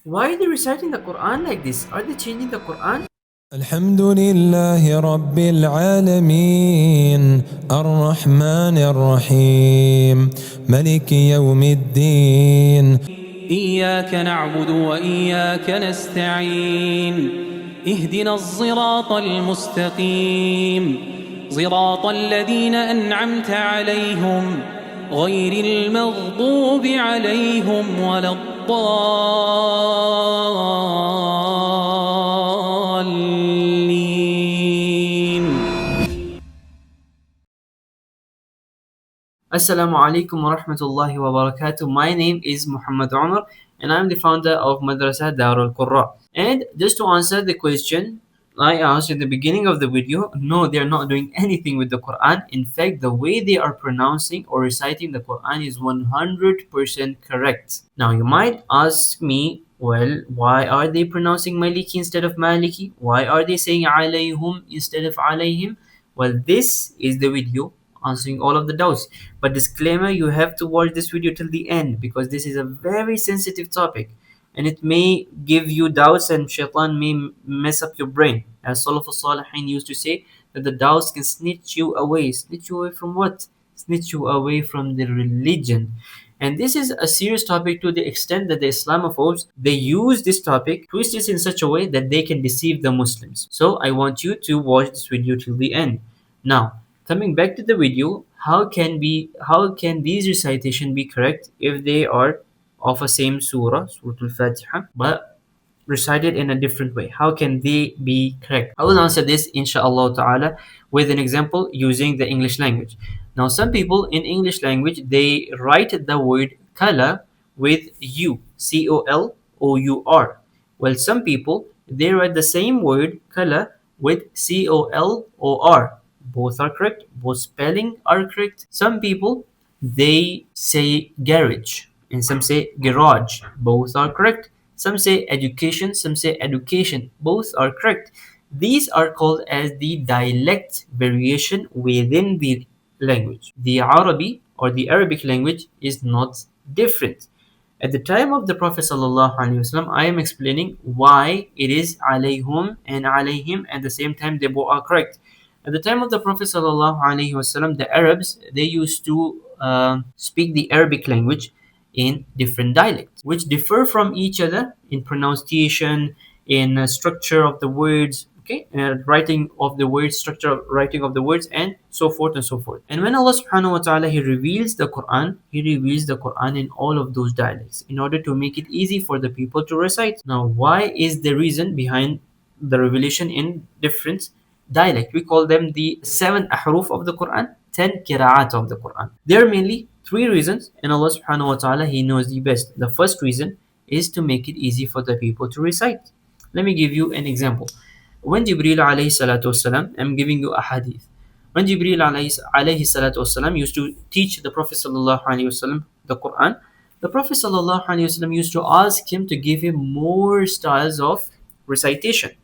Why are they reciting the Quran like this? Are they changing the Quran? الحمد لله رب العالمين الرحمن الرحيم ملك يوم الدين إياك نعبد وإياك نستعين اهدنا الصراط المستقيم صراط الذين أنعمت عليهم غير المغضوب عليهم ولا الضالين. Assalamu alaikum wa rahmatullahi wa barakatuh. My name is Muhammad Umar and I'm the founder of Madrasa Darul Qurra. And just to answer the question I asked in the beginning of the video, no, they're not doing anything with the Quran. In fact, the way they are pronouncing or reciting the Quran is 100% correct. Now, you might ask me, well, why are they pronouncing Maliki instead of Maliki? Why are they saying alayhum instead of alayhim? Well, this is the video answering all of the doubts. But disclaimer, you have to watch this video till the end because this is a very sensitive topic and it may give you doubts and shaitan may mess up your brain. As Salafus Salihin used to say, that the doubts can snitch you away. Snitch you away from what? Snitch you away from the religion. And this is a serious topic to the extent that the Islamophobes, they use this topic, twist it in such a way that they can deceive the Muslims. So I want you to watch this video till the end. Now, coming back to the video, how can these recitation be correct if they are of a same Surah Al-Fatiha, but recited in a different way? How can they be correct? I will answer this inshallah ta'ala with an example using the English language. Now, some people in English language, they write the word color with U, C-O-L-O-U-R. Well, some people, they write the same word color with C-O-L-O-R. Both are correct. Both spelling are correct. Some people, they say garage and some say garage. Both are correct. Some say education, some say education. Both are correct. These are called as the dialect variation within the language. The Arabic or the Arabic language is not different. At the time of the Prophet ﷺ, I am explaining why it is alayhum and alayhim at the same time they both are correct. At the time of the Prophet ﷺ, the Arabs, they used to speak the Arabic language in different dialects, which differ from each other in pronunciation, in structure of the words, okay, writing of the words, structure of writing of the words, and so forth and so forth. And when Allah subhanahu wa ta'ala, He reveals the Quran, He reveals the Quran in all of those dialects in order to make it easy for the people to recite. Now, why is the reason behind the revelation in different dialect? We call them the 7 Ahruf of the Quran, 10 Qira'at of the Quran. There are mainly three reasons, and Allah subhanahu wa ta'ala, He knows the best. The first reason is to make it easy for the people to recite. Let me give you an example. When Jibreel alayhi salatu wasalam, I'm giving you a hadith. When Jibreel alayhi salatu wasalam used to teach the Prophet sallallahu alayhi wasallam the Quran, the Prophet sallallahu alayhi wasallam used to ask him to give him more styles of recitation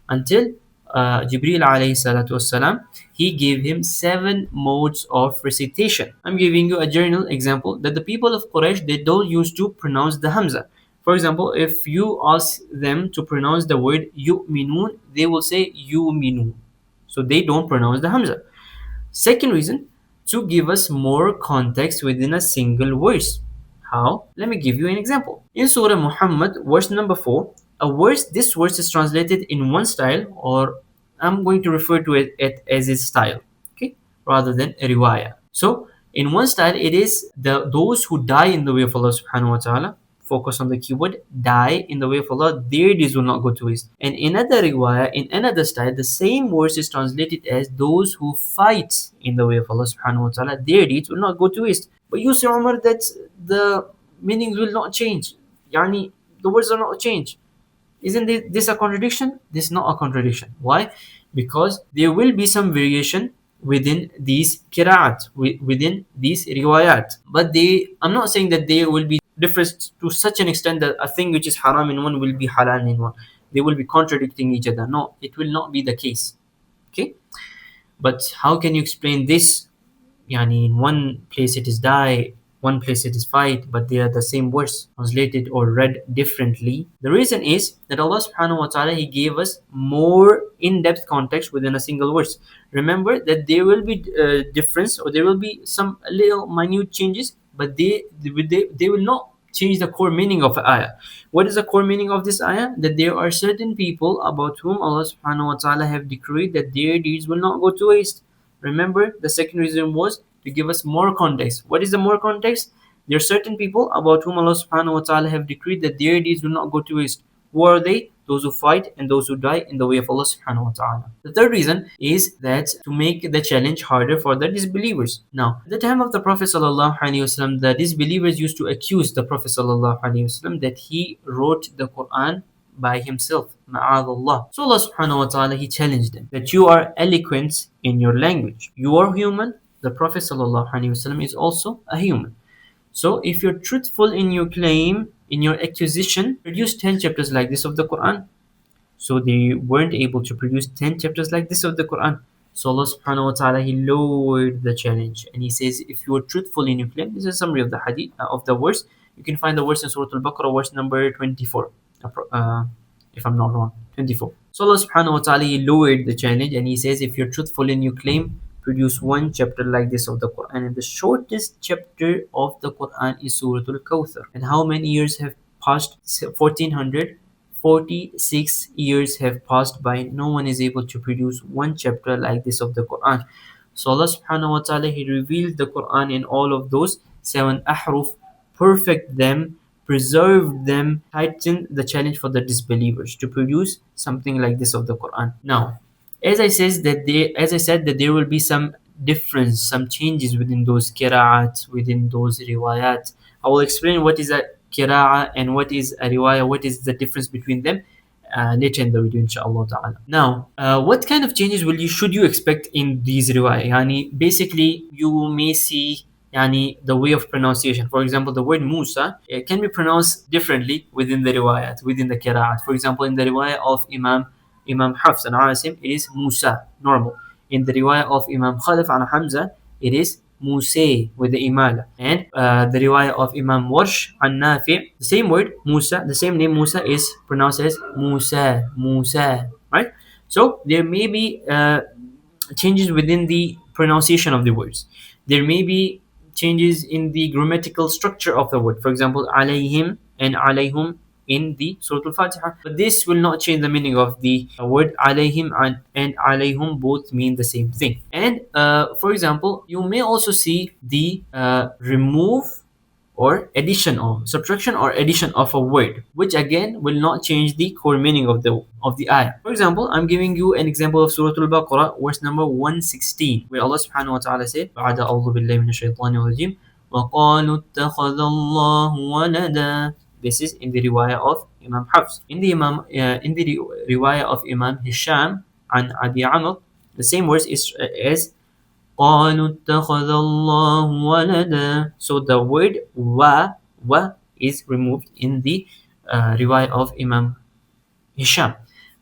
until Jibreel alayhi salatu wasalam, he gave him 7 modes of recitation. I'm giving you a general example that the people of Quraysh, they don't used to pronounce the Hamza. For example, if you ask them to pronounce the word yu'minun, they will say yu'minun. So they don't pronounce the Hamza. Second reason, to give us more context within a single verse. How? Let me give you an example. In Surah Muhammad, verse number 4, this verse is translated in one style, or I'm going to refer to it as its style, okay, rather than a riwayah. So, in one style, it is those who die in the way of Allah subhanahu wa ta'ala. Focus on the keyword die in the way of Allah, their deeds will not go to waste. And in another riwayah, in another style, the same verse is translated as those who fight in the way of Allah subhanahu wa ta'ala, their deeds will not go to waste. But you say, Umar, that the meanings will not change. Yani, the words are not change. Isn't this a contradiction? This is not a contradiction. Why? Because there will be some variation within these qira'at, within these riwayat. But I'm not saying that they will be different to such an extent that a thing which is haram in one will be halal in one. They will be contradicting each other. No, it will not be the case. Okay? But how can you explain this? Yani in one place it is die, one place it is fight, but they are the same words translated or read differently? The reason is that Allah subhanahu wa ta'ala, He gave us more in-depth context within a single verse. Remember that there will be difference, or there will be some little minute changes, but they will not change the core meaning of the ayah. What is the core meaning of this ayah? That there are certain people about whom Allah subhanahu wa ta'ala have decreed that their deeds will not go to waste. Remember, the second reason was to give us more context. What is the more context? There are certain people about whom Allah subhanahu wa ta'ala have decreed that their deeds will not go to waste. Who are they? Those who fight and those who die in the way of Allah subhanahu wa ta'ala. The third reason is that to make the challenge harder for the disbelievers. Now, at the time of the Prophet sallallahu alaihi wasallam, the disbelievers used to accuse the Prophet sallallahu alaihi wasallam that he wrote the Quran by himself. Ma'adallah. So Allah subhanahu wa ta'ala, He challenged them that you are eloquent in your language. You are human. The Prophet sallallahu alaihi wasallam is also a human. So if you're truthful in your claim, in your accusation, produce 10 chapters like this of the Quran. So they weren't able to produce 10 chapters like this of the Quran. So Allah subhanahu wa ta'ala, He lowered the challenge, and He says, if you are truthful in your claim, this is a summary of the hadith, of the verse. You can find the verse in Surah Al-Baqarah, verse number 24, if I'm not wrong, 24. So Allah subhanahu wa ta'ala, He lowered the challenge, and He says, if you're truthful in your claim, produce one chapter like this of the Quran. And the shortest chapter of the Quran is Surah Al-Kawthar. And how many years have passed? 1446 years have passed by. No one is able to produce one chapter like this of the Quran. So Allah subhanahu wa ta'ala, He revealed the Quran in all of those 7 ahruf, perfect them, preserved them, tightened the challenge for the disbelievers to produce something like this of the Quran. Now, as I said that there will be some difference, some changes within those qira'at, within those riwayat. I will explain what is a qira'a and what is a riwayah, what is the difference between them later in the video, inshallah ta'ala. Now, what kind of changes should you expect in these riwayah? Yani, basically, you may see the way of pronunciation. For example, the word Musa can be pronounced differently within the riwayat, within the qira'at. For example, in the riwayah of Imam Hafs and Asim, it is Musa, normal. In the riwayah of Imam Khalif and Hamza, it is Musa with the imala. And the riwayah of Imam Warsh and Nafi, the same word Musa, the same name Musa is pronounced as Musa, Musa, right? So there may be changes within the pronunciation of the words. There may be changes in the grammatical structure of the word. For example, alayhim and alayhum in the Surah Al-Fatiha. But this will not change the meaning of the word alayhim and alayhum, both mean the same thing. And for example, you may also see the remove or addition or subtraction or addition of a word, which again will not change the core meaning of the ayah. For example, I'm giving you an example of Surah Al-Baqarah, verse number 116, where Allah subhanahu wa ta'ala said, بعد أعوذ بالله من الشيطان الرجيم وقالوا اتخذ الله ولدا. This is in the riwayah of Imam Hafs. In the riwayah of Imam Hisham and Abi Amr, the same words is as قالوا اتخذ الله ولدا. So the word wa is removed in the riwayah of Imam Hisham.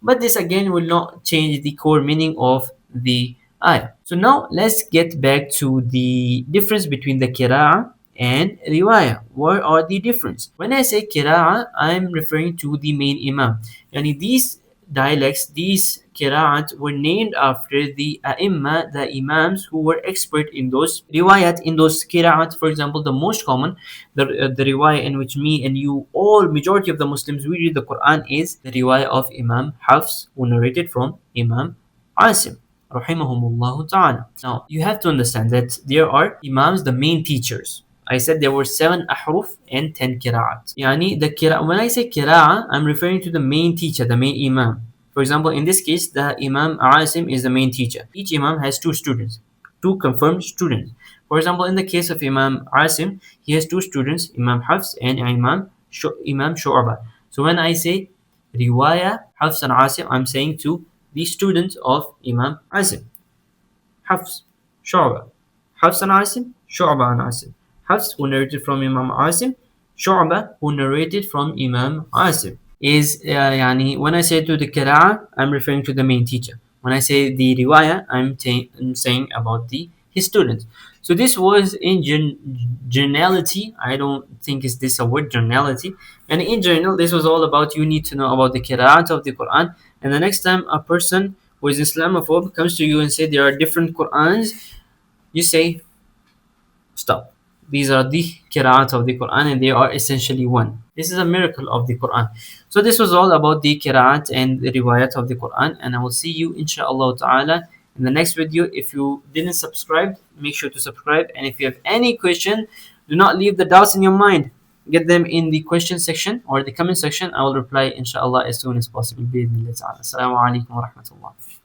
But this again will not change the core meaning of the ayah. So now let's get back to the difference between the qira'ah and riwayah. What are the difference? When I say qira'ah, I'm referring to the main imam. And these dialects, these qira'at were named after the a'imma, the imams who were expert in those riwayat, in those qira'at. For example, the most common, the riwayah in which me and you, all majority of the Muslims, we read the Quran is the riwayah of Imam Hafs, who narrated from Imam Asim, rahimahumullah ta'ala. Now, you have to understand that there are imams, the main teachers. I said there were 7 ahruf and 10 qira'at. When I say qira'ah, I'm referring to the main teacher, the main imam. For example, in this case, the Imam Asim is the main teacher. Each imam has 2 students, 2 confirmed students. For example, in the case of Imam Asim, he has 2 students, Imam Hafs and Imam Shu'bah. So when I say riwayah Hafs and Asim, I'm saying to the students of Imam Asim. Hafs, Shu'bah. Hafs and Asim, Shu'bah and Asim. Hafs, who narrated from Imam Asim, Shu'bah, who narrated from Imam Asim. When I say to the qira'ah, I'm referring to the main teacher. When I say the riwayah, I'm saying about the his students. So this was in generality. I don't think is this a word, generality. And in general, this was all about you need to know about the Qira'at of the Quran. And the next time a person who is Islamophobe comes to you and say there are different Qurans, you say, stop. These are the Qira'at of the Quran and they are essentially one. This is a miracle of the Quran. So this was all about the Qira'at and the Riwayat of the Quran, and I will see you inshallah ta'ala in the next video. If you didn't subscribe, make sure to subscribe, and if you have any question, do not leave the doubts in your mind. Get them in the question section or the comment section. I will reply inshallah as soon as possible. Assalamu alaikum wa rahmatullah.